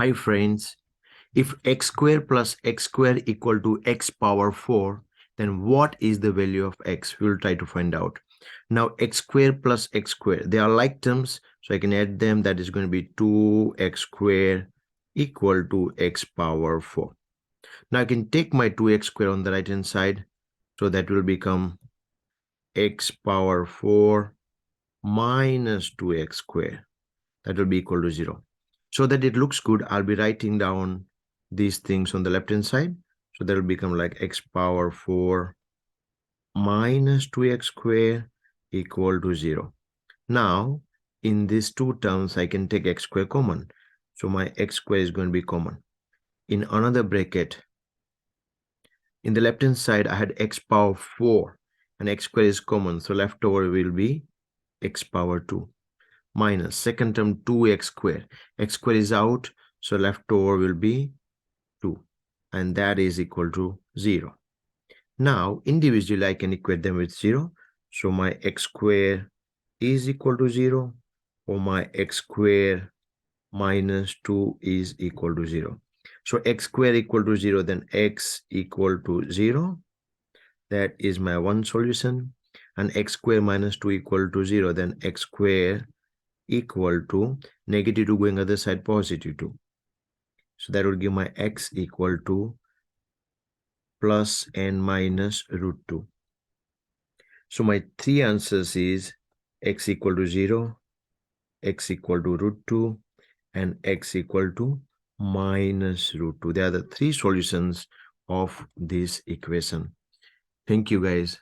Hi friends, if x square plus x square equal to x power 4, then what is the value of x? We will try to find out. Now x square plus x square, they are like terms, so I can add them. That is going to be 2x square equal to x power 4. Now I can take my 2x square on the right hand side, so that will become x power 4 minus 2x square. That will be equal to 0. So that it looks good, I'll be writing down these things on the left hand side. So that will become like x power 4 minus 2x square equal to 0. Now, in these two terms, I can take x square common. So my x square is going to be common. In another bracket, in the left hand side, I had x power 4 and x square is common. So left over will be x power 2. Minus second term 2x square. X square is out, so left over will be 2, and that is equal to 0. Now individually I can equate them with 0. So my x square is equal to 0, or my x square minus 2 is equal to 0. So x square equal to 0, then x equal to 0. That is my one solution. And x square minus 2 equal to 0, then x square equal to negative 2 going other side, positive 2. So that would give my x equal to plus n minus root 2. So my three answers is x equal to 0, x equal to root 2, and x equal to minus root 2. They are the three solutions of this equation. Thank you guys.